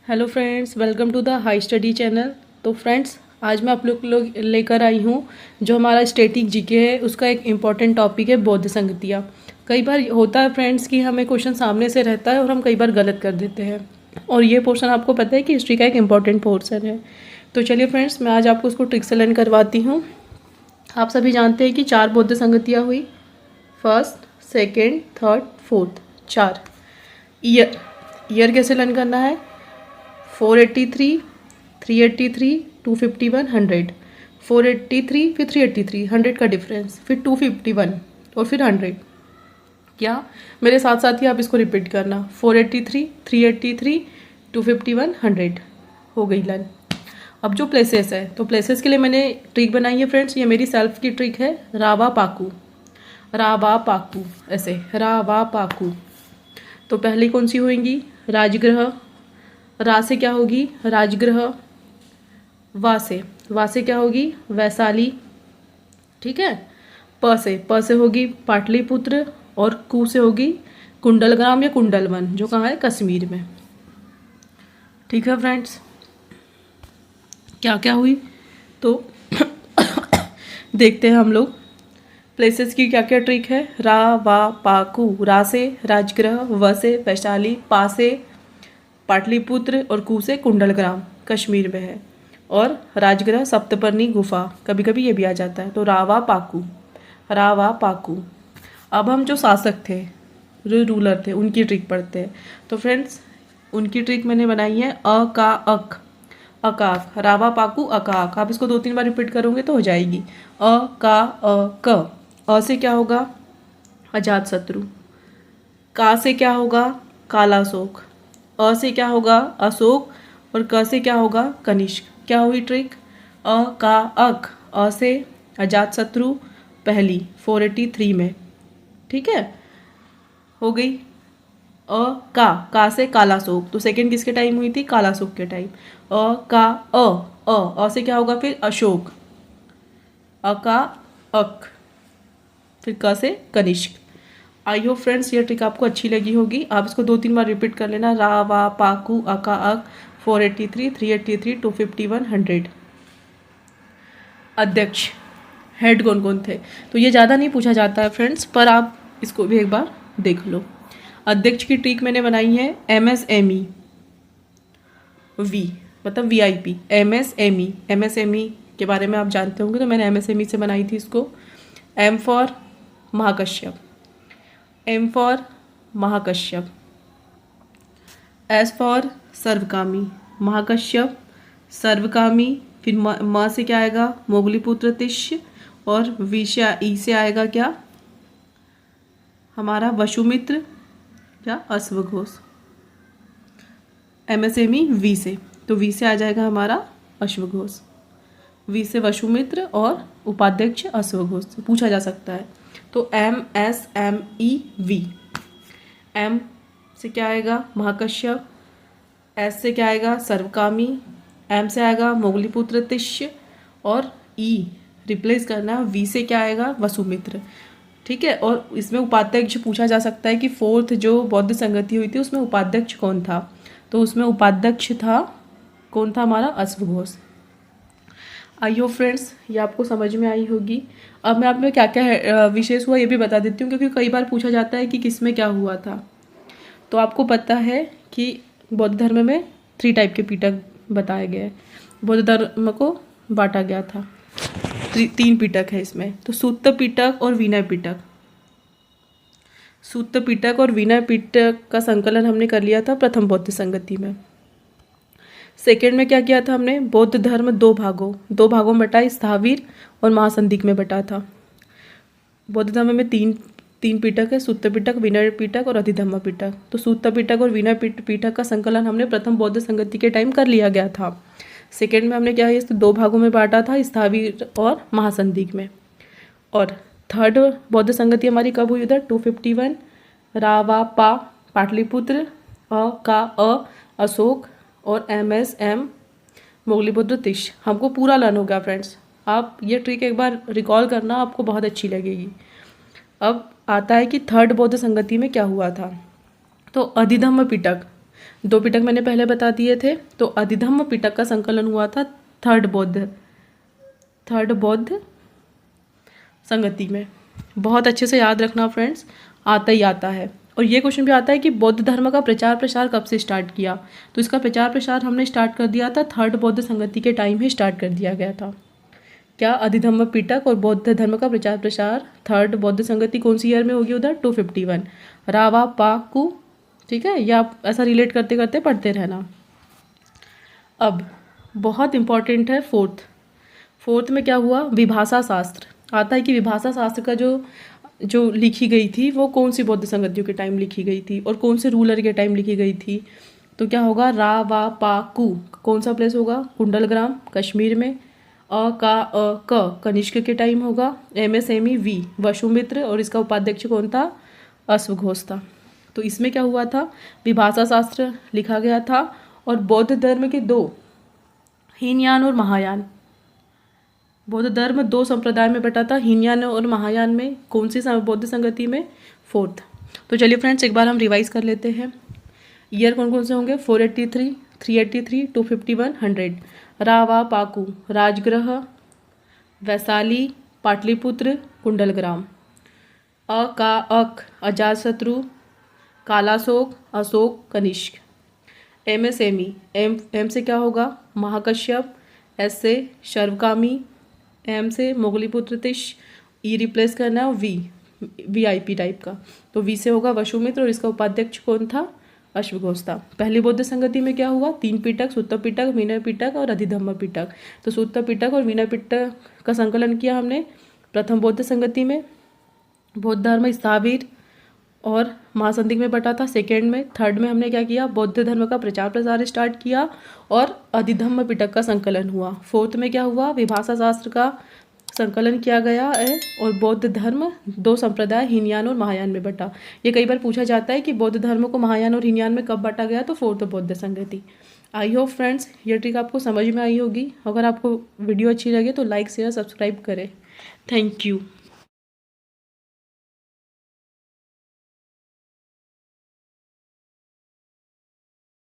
Hello friends, welcome to the high study channel. तो friends, आज मैं आप लोग लेकर आई हूँ जो हमारा स्टैटिक जीके है उसका एक इम्पॉर्टेंट टॉपिक है बौद्ध संगतियाँ। कई बार होता है फ्रेंड्स कि हमें क्वेश्चन सामने से रहता है और हम कई बार गलत कर देते हैं, और ये पोर्शन आपको पता है कि हिस्ट्री का एक इम्पॉर्टेंट पोर्शन है। तो चलिए फ्रेंड्स, मैं आज आपको उसको ट्रिक से लर्न करवाती हूँ। आप सभी जानते हैं कि 4 बौद्ध संगतियाँ हुई, first, second, third, fourth, 4। Year कैसे लर्न करना है? 483, 383, 251, 100। 483 फिर 383, 100 का डिफरेंस, फिर 251 और फिर 100। क्या? मेरे साथ साथ ही आप इसको रिपीट करना। 483, 383, 251, 100 हो गई लर्न। अब जो प्लेसेस है, तो प्लेसेस के लिए मैंने ट्रिक बनाई है फ्रेंड्स। ये मेरी सेल्फ की ट्रिक है, रावा पाकू। रावा पाकू, ऐसे रावा पाकू। तो पहली कौन सी होंगी? राजगृह। रा से क्या होगी? राजगृह। वा से क्या होगी? वैशाली। ठीक है। प से होगी पाटलिपुत्र, और कु से होगी कुंडलग्राम या कुंडलवन, जो कहाँ है? कश्मीर में। ठीक है फ्रेंड्स, क्या क्या हुई तो देखते हैं हम लोग प्लेसेस की क्या क्या ट्रिक है। रा वा पाकू। रा से राजगृह, व से वैशाली, पा से पाटलिपुत्र और कु से कुंडलग्राम, कश्मीर में है। और राजगृह सप्तपर्णी गुफा, कभी कभी ये भी आ जाता है। तो रावा पाकू, रावा पाकू। अब हम जो शासक थे, जो रूलर थे, उनकी ट्रिक पढ़ते हैं। तो फ्रेंड्स, उनकी ट्रिक मैंने बनाई है अ का अक, अकाक। रावा पाकू अकाक। आप इसको 2-3 बार रिपीट करोगे तो हो जाएगी। अ का अ क। अ से क्या होगा? अजात शत्रु। का से क्या होगा? कालाशोक। अ से क्या होगा? अशोक। और क से क्या होगा? कनिष्क। क्या हुई ट्रिक? अ का अक। अ से अजात शत्रु, पहली 483 में। ठीक है, हो गई। का से कालाशोक, तो सेकंड किसके टाइम हुई थी? कालाशोक के टाइम। अ का अ से क्या होगा फिर? अशोक। अ का अक, फिर क से कनिष्क। आई होप फ्रेंड्स ये ट्रिक आपको अच्छी लगी होगी। आप इसको 2-3 बार रिपीट कर लेना। रा वा पाकू अका अक, 483, 383, 251, 100। अध्यक्ष, हेड कौन कौन थे? तो ये ज़्यादा नहीं पूछा जाता है फ्रेंड्स, पर आप इसको भी एक बार देख लो। अध्यक्ष की ट्रिक मैंने बनाई है MSME वी, मतलब VIP। MSME के बारे में आप जानते होंगे, तो मैंने MSME से बनाई थी इसको। M for Mahakashyap, M for Mahakashyap. S for Sarvakami, Mahakashyap Sarvakami. फिर म से क्या आएगा? मोगलीपुत्र तिष्य। और वी से ई से आएगा क्या? हमारा वसुमित्र या अश्वघोष। MSME वी से, तो वी से आ जाएगा हमारा अश्वघोष। वी से वसुमित्र और उपाध्यक्ष अश्वघोष, पूछा जा सकता है। तो MSME वी। M से क्या आएगा? महाकश्यप। S से क्या आएगा? सर्वकामी। M से आएगा मोगलीपुत्र तिष्य। और E रिप्लेस करना, V से क्या आएगा? वसुमित्र। ठीक है, और इसमें उपाध्यक्ष पूछा जा सकता है कि फोर्थ जो बौद्ध संगति हुई थी उसमें उपाध्यक्ष कौन था? तो उसमें उपाध्यक्ष था, कौन था? हमारा अश्वघोष। आई होप फ्रेंड्स ये आपको समझ में आई होगी। अब मैं आप में क्या क्या विशेष हुआ ये भी बता देती हूँ, क्योंकि कई बार पूछा जाता है कि किस में क्या हुआ था। तो आपको पता है कि बौद्ध धर्म में 3 टाइप के पीटक बताए गए। बौद्ध धर्म को बांटा गया था, 3 पीटक है इसमें। तो सूत्त पीटक और विनय पीटक। सूत्त पीटक और विनय पीटक का संकलन हमने कर लिया था प्रथम बौद्ध संगति में। सेकेंड में क्या किया था हमने? बौद्ध धर्म 2 भागों में बटा, स्थावीर और महासंधिक में बटा था। बौद्ध धर्म में तीन पीटक है, सूत्त पीटक, विनय पीटक और अधिधम्म पीटक। तो सूत्त पीटक और विनय पीटक का संकलन हमने प्रथम बौद्ध संगति के टाइम कर लिया गया था। सेकेंड में हमने क्या है, इसको 2 भागों में बांटा था, स्थावीर और महासंधिक में। और थर्ड बौद्ध संगति हमारी कब हुई? उधर 251। रा वा पा पाटलिपुत्र, अ का अ अशोक, और MSM मोगलीपुत्र तिष्य। हमको पूरा लर्न हो गया फ्रेंड्स। आप ये ट्रिक एक बार रिकॉल करना, आपको बहुत अच्छी लगेगी। अब आता है कि थर्ड बौद्ध संगति में क्या हुआ था। तो अधिधम्म पीटक, 2 पिटक मैंने पहले बता दिए थे। तो अधिधम्म पिटक का संकलन हुआ था थर्ड बौद्ध संगति में। बहुत अच्छे से याद रखना फ्रेंड्स, आता ही आता है। और ये क्वेश्चन भी आता है कि बौद्ध धर्म का प्रचार प्रसार कब से स्टार्ट किया। तो इसका प्रचार प्रसार हमने स्टार्ट कर दिया था थर्ड बौद्ध संगति के टाइम ही स्टार्ट कर दिया गया था। क्या अधिधम्म पिटक और बौद्ध धर्म का प्रचार प्रसार थर्ड बौद्ध संगति कौन सी ईयर में होगी उधर 251 रावा पाकू। ठीक है, या आप ऐसा रिलेट करते करते पढ़ते रहना। अब बहुत इंपॉर्टेंट है फोर्थ में क्या हुआ, विभाषा शास्त्र। आता है कि विभाषा शास्त्र का जो लिखी गई थी वो कौन सी बौद्ध संगतियों के टाइम लिखी गई थी और कौन से रूलर के टाइम लिखी गई थी। तो क्या होगा, रा वा पा कू कौन सा प्लेस होगा, कुंडलग्राम कश्मीर में। क कनिष्क के टाइम होगा। MSME वी वसुमित्र और इसका उपाध्यक्ष कौन था, अश्वघोष था। तो इसमें क्या हुआ था, विभाषा शास्त्र लिखा गया था। और बौद्ध धर्म के 2 हीनयान और महायान, बौद्ध धर्म 2 संप्रदाय में बटा था, हीनयान और महायान में। कौन सी बौद्ध संगति में, फोर्थ। तो चलिए फ्रेंड्स एक बार हम रिवाइज कर लेते हैं। ईयर कौन कौन से होंगे, 483, 383, 251, 100। रावा पाकू राजगृह, वैशाली, पाटलिपुत्र, कुंडलग्राम। अक अजातशत्रु, कालाशोक, अशोक, कनिष्क। MSME एम से क्या होगा, महाकश्यप। S से शर्वकामी। M से मोगलीपुत्र तिश। E रिप्लेस करना है VIP टाइप का। तो V से होगा वसुमित्र और इसका उपाध्यक्ष कौन था, अश्वघोष था। पहली बौद्ध संगति में क्या हुआ, 3 पिटक, सूत्र पिटक, विनय पिटक और अधिधम्म पिटक। तो सूत्र पिटक और विनय पिटक का संकलन किया हमने प्रथम बौद्ध संगति में। बौद्ध धर्म स्थावीर और महासंधिक में बटा था सेकेंड में। थर्ड में हमने क्या किया, बौद्ध धर्म का प्रचार प्रसार स्टार्ट किया और अधिधम्म पिटक का संकलन हुआ। फोर्थ में क्या हुआ, विभाषा शास्त्र का संकलन किया गया है और बौद्ध धर्म 2 संप्रदाय हीनयान और महायान में बटा। ये कई बार पूछा जाता है कि बौद्ध धर्म को महायान और हीनयान में कब बांटा गया, तो फोर्थ बौद्ध संगति। आई होप फ्रेंड्स ये ट्रिक आपको समझ में आई होगी। अगर आपको वीडियो अच्छी लगे तो लाइक शेयर सब्सक्राइब करें। Thank you.